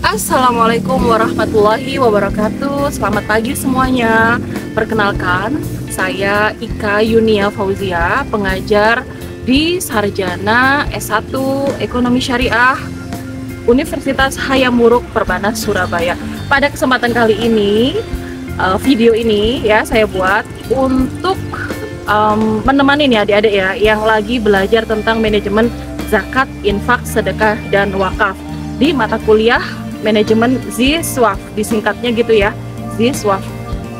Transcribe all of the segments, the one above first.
Assalamualaikum warahmatullahi wabarakatuh. Selamat pagi semuanya. Perkenalkan, saya Ika Yunia Fauzia, pengajar di Sarjana S1 Ekonomi Syariah Universitas Hayam Wuruk Perbanas Surabaya. Pada kesempatan kali ini, video ini ya saya buat untuk menemani nih adik-adik ya yang lagi belajar tentang manajemen zakat, infak, sedekah, dan wakaf di mata kuliah manajemen ZISWAF, disingkatnya gitu ya, ZISWAF,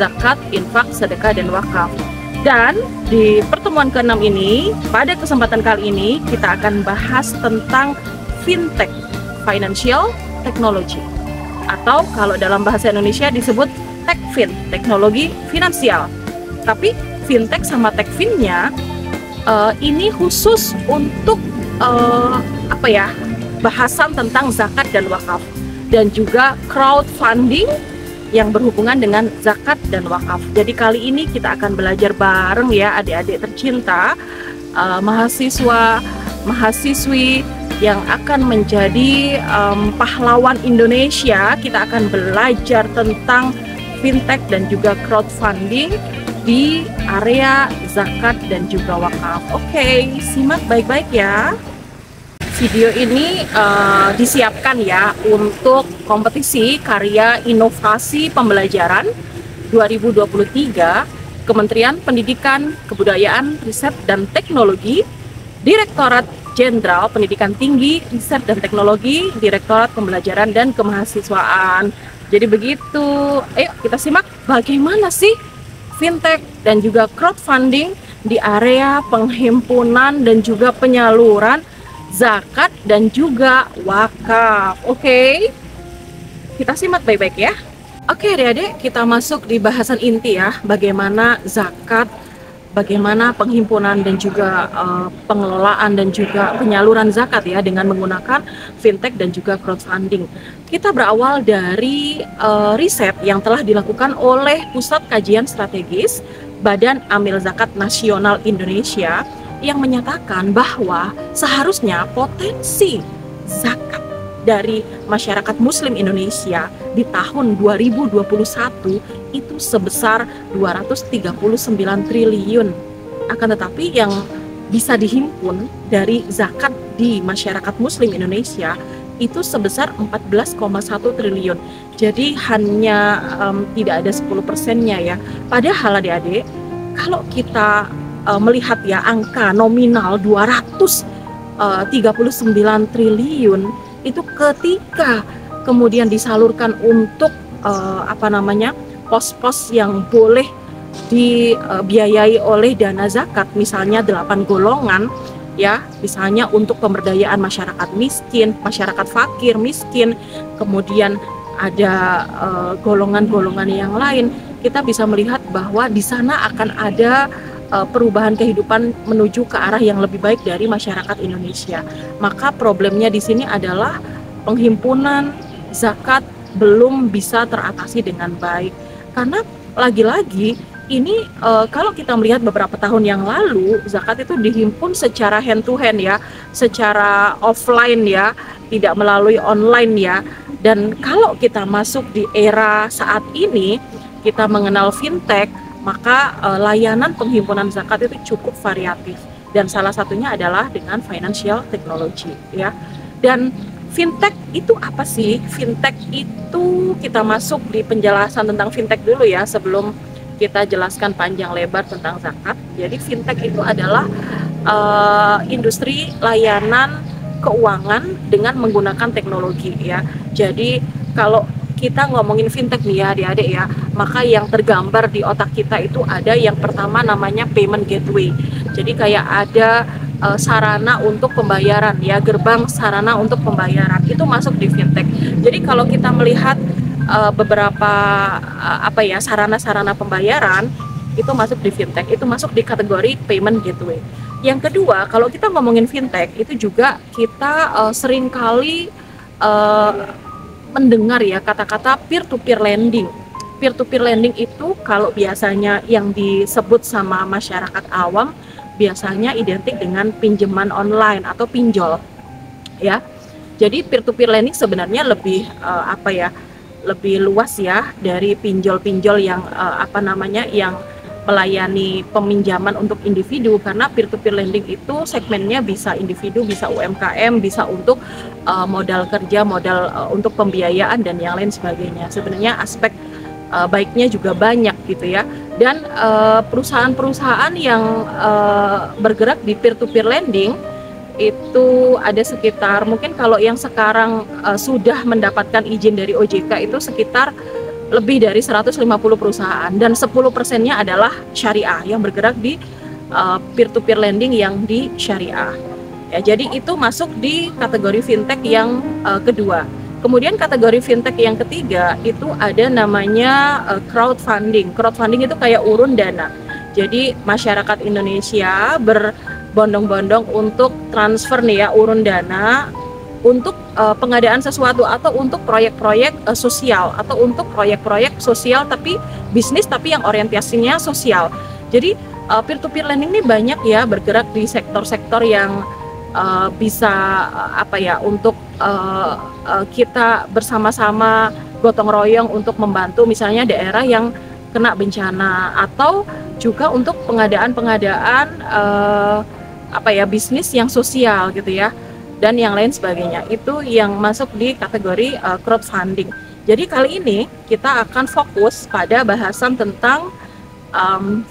zakat, infak, sedekah, dan wakaf. Dan di pertemuan ke-6 ini, pada kesempatan kali ini kita akan bahas tentang fintech, financial technology, atau kalau dalam bahasa Indonesia disebut techfin, teknologi finansial. Tapi fintech sama techfinnya ini khusus untuk bahasan tentang zakat dan wakaf, dan juga crowdfunding yang berhubungan dengan zakat dan wakaf. Jadi kali ini kita akan belajar bareng ya adik-adik tercinta, mahasiswa-mahasiswi yang akan menjadi pahlawan Indonesia. Kita akan belajar tentang fintech dan juga crowdfunding di area zakat dan juga wakaf. Oke, simak baik-baik ya. Video ini disiapkan ya untuk kompetisi karya inovasi pembelajaran 2023 Kementerian Pendidikan, Kebudayaan, Riset, dan Teknologi, Direktorat Jenderal Pendidikan Tinggi, Riset, dan Teknologi, Direktorat Pembelajaran dan Kemahasiswaan. Jadi begitu. Ayo kita simak bagaimana sih fintech dan juga crowdfunding di area penghimpunan dan juga penyaluran zakat dan juga wakaf. Oke, kita simak baik-baik ya. Oke adik-adik, kita masuk di bahasan inti ya, bagaimana zakat, bagaimana penghimpunan dan juga pengelolaan dan juga penyaluran zakat ya dengan menggunakan fintech dan juga crowdfunding. Kita berawal dari riset yang telah dilakukan oleh Pusat Kajian Strategis Badan Amil Zakat Nasional Indonesia yang menyatakan bahwa seharusnya potensi zakat dari masyarakat muslim Indonesia di tahun 2021 itu sebesar 239 triliun. Akan tetapi yang bisa dihimpun dari zakat di masyarakat muslim Indonesia itu sebesar 14,1 triliun. Jadi hanya tidak ada 10%-nya ya. Padahal adik-adik, kalau kita melihat ya angka nominal 239 triliun itu ketika kemudian disalurkan untuk pos-pos yang boleh dibiayai oleh dana zakat, misalnya 8 golongan ya, misalnya untuk pemberdayaan masyarakat miskin, masyarakat fakir miskin, kemudian ada golongan-golongan yang lain. Kita bisa melihat bahwa di sana akan ada perubahan kehidupan menuju ke arah yang lebih baik dari masyarakat Indonesia. Maka problemnya di sini adalah penghimpunan zakat belum bisa teratasi dengan baik. Karena lagi-lagi ini kalau kita melihat beberapa tahun yang lalu, zakat itu dihimpun secara hand to hand ya, secara offline ya, tidak melalui online ya. Dan kalau kita masuk di era saat ini, kita mengenal fintech, maka layanan penghimpunan zakat itu cukup variatif, dan salah satunya adalah dengan financial technology ya. Dan fintech itu apa sih? Fintech itu kita masuk di penjelasan tentang fintech dulu ya sebelum kita jelaskan panjang lebar tentang zakat. Jadi fintech itu adalah industri layanan keuangan dengan menggunakan teknologi ya. Jadi kalau kita ngomongin fintech nih ya adik-adik ya, maka yang tergambar di otak kita itu ada yang pertama namanya payment gateway. Jadi kayak ada sarana untuk pembayaran ya, gerbang sarana untuk pembayaran itu masuk di fintech. Jadi kalau kita melihat beberapa sarana-sarana pembayaran itu masuk di fintech, itu masuk di kategori payment gateway. Yang kedua, kalau kita ngomongin fintech itu juga kita seringkali mendengar ya kata-kata peer-to-peer lending. Peer-to-peer lending itu kalau biasanya yang disebut sama masyarakat awam biasanya identik dengan pinjaman online atau pinjol ya. Jadi peer-to-peer lending sebenarnya lebih lebih luas ya dari pinjol-pinjol yang yang melayani peminjaman untuk individu, karena peer-to-peer lending itu segmennya bisa individu, bisa UMKM, bisa untuk modal kerja, modal untuk pembiayaan dan yang lain sebagainya. Sebenarnya aspek baiknya juga banyak gitu ya. Dan perusahaan-perusahaan yang bergerak di peer-to-peer lending itu ada sekitar, mungkin kalau yang sekarang sudah mendapatkan izin dari OJK itu sekitar lebih dari 150 perusahaan, dan 10%-nya adalah syariah yang bergerak di peer-to-peer lending yang di syariah. Ya, jadi itu masuk di kategori fintech yang kedua. Kemudian kategori fintech yang ketiga itu ada namanya crowdfunding. Crowdfunding itu kayak urun dana. Jadi masyarakat Indonesia berbondong-bondong untuk transfer nih ya, urun dana untuk pengadaan sesuatu atau untuk proyek-proyek sosial, atau untuk proyek-proyek sosial tapi bisnis tapi yang orientasinya sosial. Jadi peer-to-peer lending ini banyak ya bergerak di sektor-sektor yang bisa untuk kita bersama-sama gotong royong untuk membantu misalnya daerah yang kena bencana, atau juga untuk pengadaan-pengadaan bisnis yang sosial gitu ya, dan yang lain sebagainya. Itu yang masuk di kategori crowdfunding. Jadi kali ini kita akan fokus pada bahasan tentang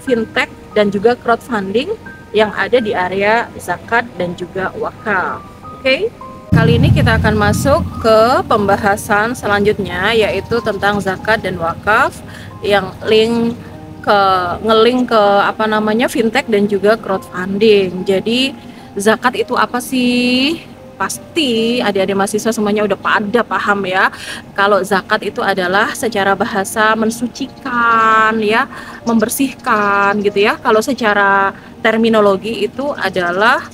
fintech dan juga crowdfunding yang ada di area zakat dan juga wakaf. Oke? Kali ini kita akan masuk ke pembahasan selanjutnya, yaitu tentang zakat dan wakaf yang ngelink ke fintech dan juga crowdfunding. Jadi zakat itu apa sih? Pasti adik-adik mahasiswa semuanya udah pada paham ya. Kalau zakat itu adalah secara bahasa mensucikan ya, membersihkan gitu ya. Kalau secara terminologi itu adalah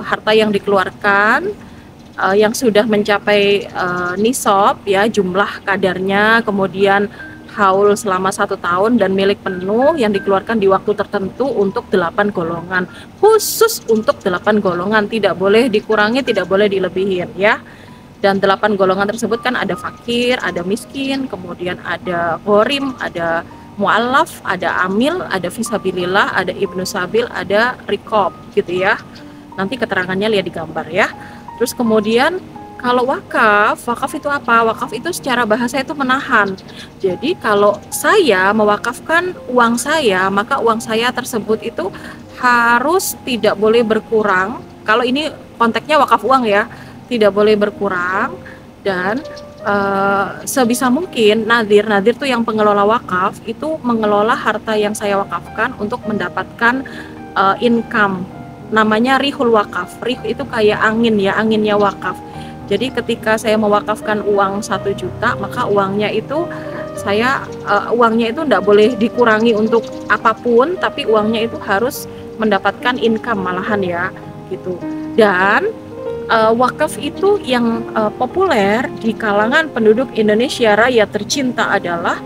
harta yang dikeluarkan yang sudah mencapai nisab ya, jumlah kadarnya, kemudian haul selama 1 tahun dan milik penuh yang dikeluarkan di waktu tertentu untuk 8 golongan. Khusus untuk 8 golongan, tidak boleh dikurangi, tidak boleh dilebihin ya. Dan 8 golongan tersebut kan ada fakir, ada miskin, kemudian ada ghorim, ada mu'allaf, ada amil, ada fisabilillah, ada ibnu sabil, ada rikob gitu ya. Nanti keterangannya lihat di gambar ya. Terus kemudian kalau wakaf itu apa? Wakaf itu secara bahasa itu menahan. Jadi kalau saya mewakafkan uang saya, maka uang saya tersebut itu harus tidak boleh berkurang. Kalau ini konteksnya wakaf uang ya, tidak boleh berkurang. Dan sebisa mungkin nadir tuh yang pengelola wakaf itu mengelola harta yang saya wakafkan untuk mendapatkan income. Namanya rihul wakaf. Rih itu kayak angin ya, anginnya wakaf. Jadi ketika saya mewakafkan uang 1 juta, maka uangnya itu tidak boleh dikurangi untuk apapun, tapi uangnya itu harus mendapatkan income malahan ya, gitu. Dan wakaf itu yang populer di kalangan penduduk Indonesia Raya tercinta adalah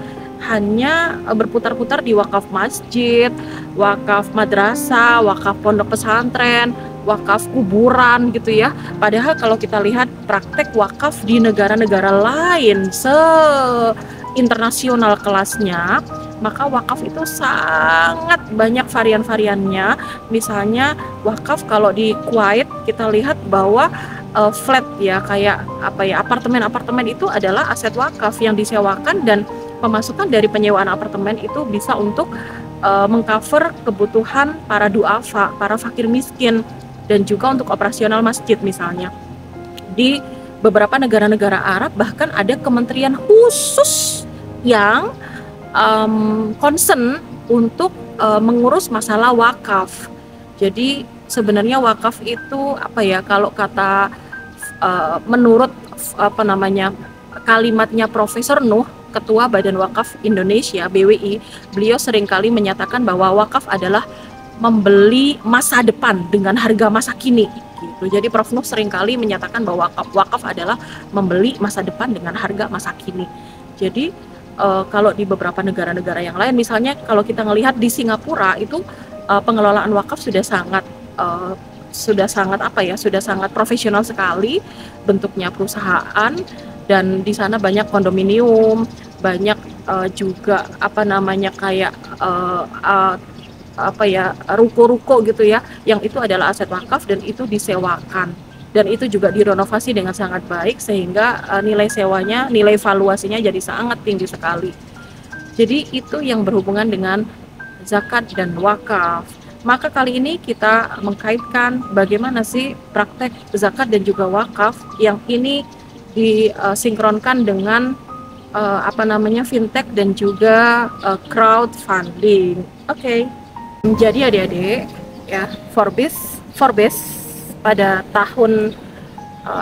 hanya berputar-putar di wakaf masjid, wakaf madrasah, wakaf pondok pesantren, wakaf kuburan gitu ya. Padahal kalau kita lihat praktek wakaf di negara-negara lain internasional kelasnya, maka wakaf itu sangat banyak varian-variannya. Misalnya wakaf kalau di Kuwait kita lihat bahwa flat ya, kayak apartemen-apartemen itu adalah aset wakaf yang disewakan, dan pemasukan dari penyewaan apartemen itu bisa untuk mengcover kebutuhan para duafa, para fakir miskin, dan juga untuk operasional masjid misalnya. Di beberapa negara-negara Arab bahkan ada kementerian khusus yang concern untuk mengurus masalah wakaf. Jadi sebenarnya wakaf itu kalau kata menurut kalimatnya Profesor Nuh, Ketua Badan Wakaf Indonesia (BWI), beliau seringkali menyatakan bahwa wakaf adalah membeli masa depan dengan harga masa kini gitu. Jadi Prof Nuh seringkali menyatakan bahwa wakaf adalah membeli masa depan dengan harga masa kini. Jadi kalau di beberapa negara-negara yang lain, misalnya kalau kita melihat di Singapura itu pengelolaan wakaf sudah sangat sudah sangat apa ya, sudah sangat profesional sekali bentuknya perusahaan, dan di sana banyak kondominium, banyak juga apa namanya kayak apa ya, ruko-ruko gitu ya, yang itu adalah aset wakaf dan itu disewakan, dan itu juga direnovasi dengan sangat baik sehingga nilai sewanya, nilai valuasinya jadi sangat tinggi sekali. Jadi itu yang berhubungan dengan zakat dan wakaf. Maka kali ini kita mengkaitkan bagaimana sih praktek zakat dan juga wakaf yang ini disinkronkan dengan apa namanya, fintech dan juga crowdfunding. Oke. Jadi adik-adik ya, Forbes pada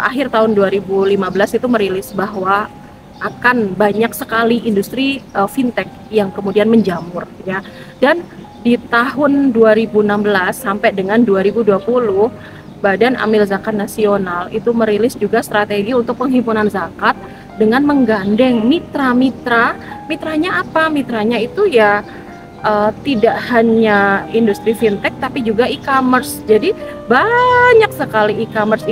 akhir tahun 2015 itu merilis bahwa akan banyak sekali industri fintech yang kemudian menjamur ya. Dan di tahun 2016 sampai dengan 2020, Badan Amil Zakat Nasional itu merilis juga strategi untuk penghimpunan zakat dengan menggandeng mitra-mitra. Mitranya apa? Mitranya itu ya tidak hanya industri fintech tapi juga e-commerce. Jadi banyak sekali e-commerce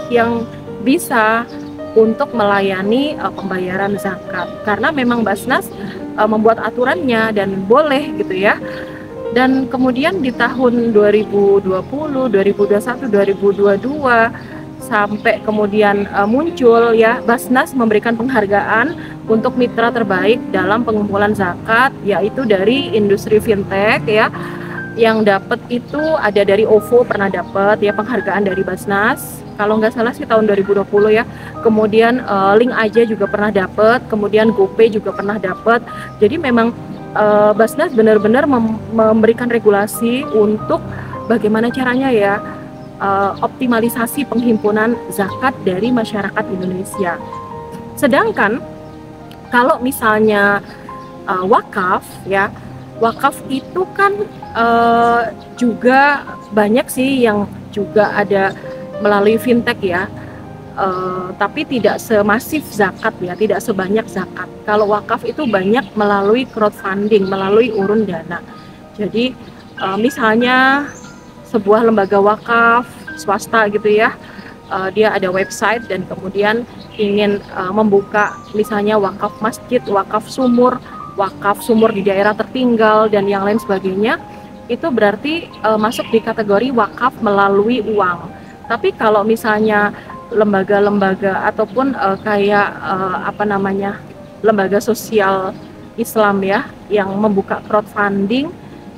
yang bisa untuk melayani pembayaran zakat, karena memang Basnas membuat aturannya dan boleh gitu ya. Dan kemudian di tahun 2020, 2021, 2022 sampai kemudian muncul ya, Basnas memberikan penghargaan untuk mitra terbaik dalam pengumpulan zakat, yaitu dari industri fintech ya. Yang dapat itu ada dari OVO, pernah dapat ya penghargaan dari Basnas, kalau nggak salah sih tahun 2020 ya. Kemudian Link aja juga pernah dapat, kemudian GoPay juga pernah dapat. Jadi memang Basnas benar-benar memberikan regulasi untuk bagaimana caranya ya optimalisasi penghimpunan zakat dari masyarakat Indonesia. Sedangkan kalau misalnya wakaf ya, wakaf itu kan juga banyak sih yang juga ada melalui fintech ya, tapi tidak semasif zakat ya, tidak sebanyak zakat. Kalau wakaf itu banyak melalui crowdfunding, melalui urun dana. Jadi misalnya sebuah lembaga wakaf swasta gitu ya, dia ada website dan kemudian ingin membuka misalnya wakaf masjid, wakaf sumur di daerah tertinggal dan yang lain sebagainya, itu berarti masuk di kategori wakaf melalui uang. Tapi kalau misalnya lembaga-lembaga ataupun kayak apa namanya, lembaga sosial Islam ya, yang membuka crowdfunding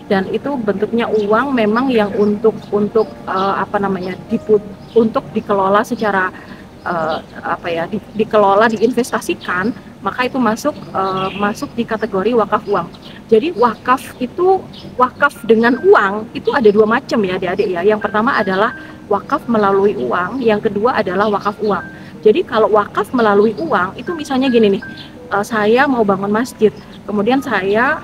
dan itu bentuknya uang, memang yang untuk apa namanya, untuk dikelola secara apa ya, dikelola, diinvestasikan, maka itu masuk di kategori wakaf uang. Jadi wakaf itu, wakaf dengan uang itu ada dua macam ya adik-adik ya. Yang pertama adalah wakaf melalui uang, yang kedua adalah wakaf uang. Jadi kalau wakaf melalui uang itu misalnya gini nih, saya mau bangun masjid, kemudian saya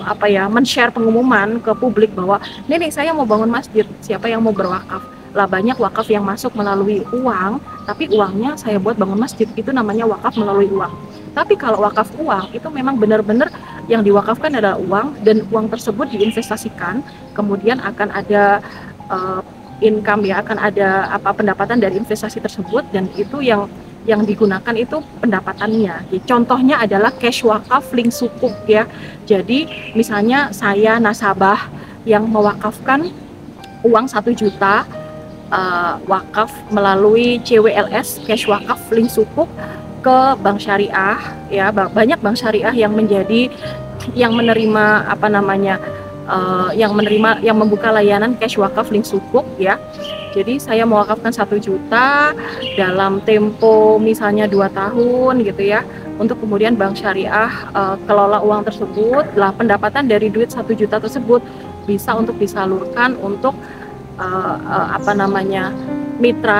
apa ya, men-share pengumuman ke publik bahwa nih saya mau bangun masjid, siapa yang mau berwakaf. Lah banyak wakaf yang masuk melalui uang, tapi uangnya saya buat bangun masjid, itu namanya wakaf melalui uang. Tapi kalau wakaf uang itu memang benar-benar yang diwakafkan adalah uang, dan uang tersebut diinvestasikan, kemudian akan ada income ya, akan ada apa, pendapatan dari investasi tersebut, dan itu yang digunakan itu pendapatannya. Jadi, contohnya adalah cash wakaf link sukuk ya. Jadi misalnya saya nasabah yang mewakafkan uang 1 juta wakaf melalui CWLS, cash wakaf link sukuk, ke bank syariah ya. Banyak bank syariah yang menerima apa namanya, yang membuka layanan cash wakaf link sukuk ya. Jadi saya mewakafkan 1 juta dalam tempo misalnya 2 tahun gitu ya, untuk kemudian bank syariah kelola uang tersebut. Lah pendapatan dari duit 1 juta tersebut bisa untuk disalurkan untuk apa namanya,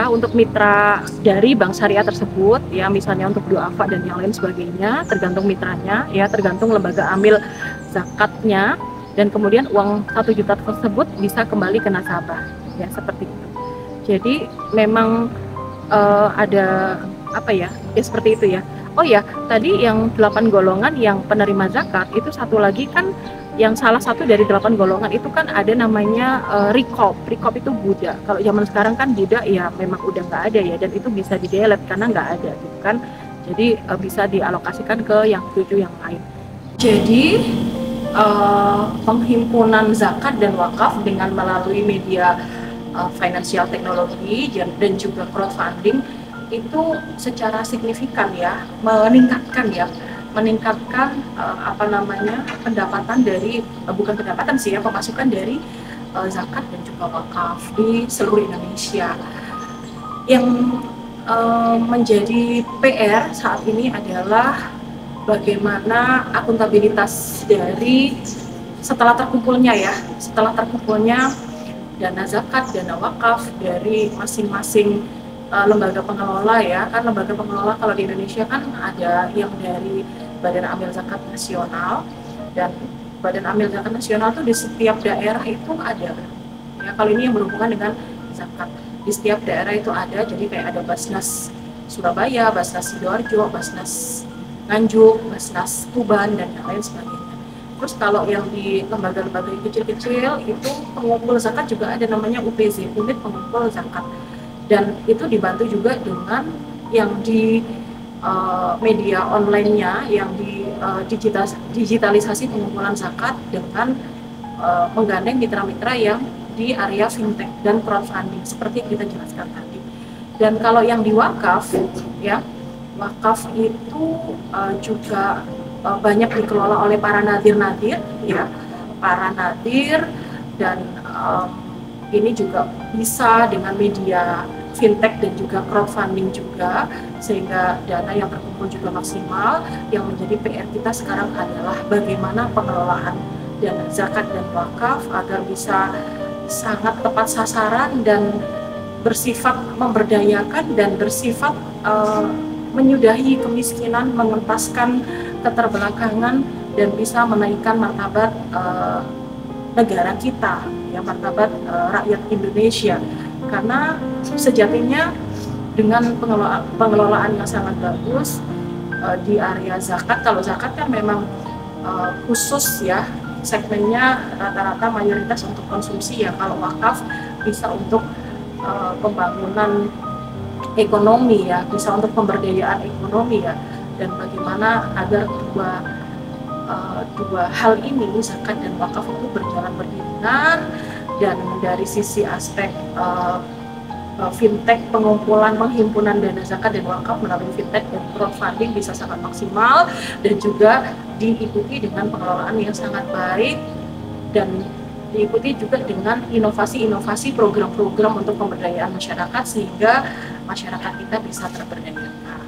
untuk mitra dari bank syariah tersebut ya, misalnya untuk duafa dan yang lain sebagainya, tergantung mitranya ya, tergantung lembaga amil zakatnya, dan kemudian uang 1 juta tersebut bisa kembali ke nasabah ya, seperti itu. Jadi memang ada apa ya, seperti itu ya. Oh ya, tadi yang 8 golongan yang penerima zakat itu satu lagi kan Yang salah satu dari 8 golongan itu kan ada namanya Rikop. Rikop itu Buddha. Kalau zaman sekarang kan Buddha ya memang udah nggak ada ya, dan itu bisa di delete karena nggak ada gitu kan. Jadi bisa dialokasikan ke yang 7 yang lain. Jadi penghimpunan zakat dan wakaf dengan melalui media financial technology dan juga crowdfunding itu secara signifikan ya meningkatkan pendapatan dari bukan pendapatan sih ya, pemasukan dari zakat dan juga wakaf di seluruh Indonesia. Yang menjadi PR saat ini adalah bagaimana akuntabilitas dari setelah terkumpulnya dana zakat, dana wakaf dari masing-masing lembaga pengelola ya. Kan lembaga pengelola kalau di Indonesia kan ada yang dari Badan Amil Zakat Nasional, dan Badan Amil Zakat Nasional tuh di setiap daerah itu ada ya. Kalau ini yang berhubungan dengan zakat, di setiap daerah itu ada. Jadi kayak ada Basnas Surabaya, Basnas Sidoarjo, Basnas Nganjuk, Basnas Tuban, dan yang lain sebagainya. Terus kalau yang di lembaga-lembaga kecil-kecil itu pengumpul zakat juga ada namanya UPZ, Unit Pengumpul Zakat, dan itu dibantu juga dengan yang di media online-nya, yang di digitalisasi pengumpulan zakat dengan menggandeng mitra-mitra yang di area fintech dan crowdfunding seperti kita jelaskan tadi. Dan kalau yang di wakaf ya, wakaf itu juga banyak dikelola oleh para nadir-nadir ya, dan ini juga bisa dengan media fintech dan juga crowdfunding juga, sehingga dana yang terkumpul juga maksimal. Yang menjadi PR kita sekarang adalah bagaimana pengelolaan dana zakat dan wakaf agar bisa sangat tepat sasaran dan bersifat memberdayakan dan bersifat menyudahi kemiskinan, mengentaskan keterbelakangan, dan bisa menaikkan martabat negara kita ya, martabat rakyat Indonesia. Karena sejatinya dengan pengelolaan yang sangat bagus di area zakat, kalau zakat kan memang khusus ya, segmennya rata-rata mayoritas untuk konsumsi ya. Kalau wakaf bisa untuk pembangunan ekonomi ya, bisa untuk pemberdayaan ekonomi ya. Dan bagaimana agar dua hal ini, zakat dan wakaf, itu berjalan beriringan. Dan dari sisi aspek fintech, penghimpunan dana zakat dan wakaf melalui fintech dan crowdfunding bisa sangat maksimal, dan juga diikuti dengan pengelolaan yang sangat baik, dan diikuti juga dengan inovasi-inovasi program-program untuk pemberdayaan masyarakat sehingga masyarakat kita bisa terberdayakan.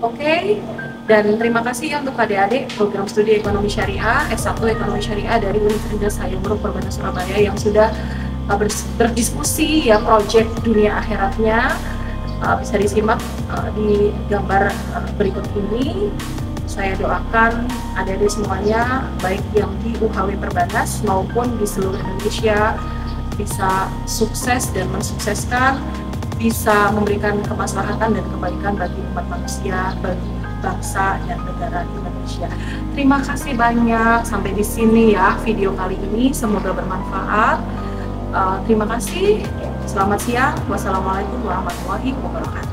Oke, dan terima kasih ya untuk adik-adik program studi ekonomi syariah S1 ekonomi syariah dari Universitas Hayam Wuruk Perbanas Surabaya yang sudah berdiskusi ya proyek dunia akhiratnya. Bisa disimak di gambar berikut ini. Saya doakan adik-adik semuanya, baik yang di UHW Perbanas maupun di seluruh Indonesia, bisa sukses dan mensukseskan, bisa memberikan kemaslahatan dan kebaikan bagi umat manusia, bagi bangsa dan negara Indonesia. Terima kasih banyak. Sampai di sini ya video kali ini, semoga bermanfaat. Terima kasih. Selamat siang. Wassalamualaikum warahmatullahi wabarakatuh.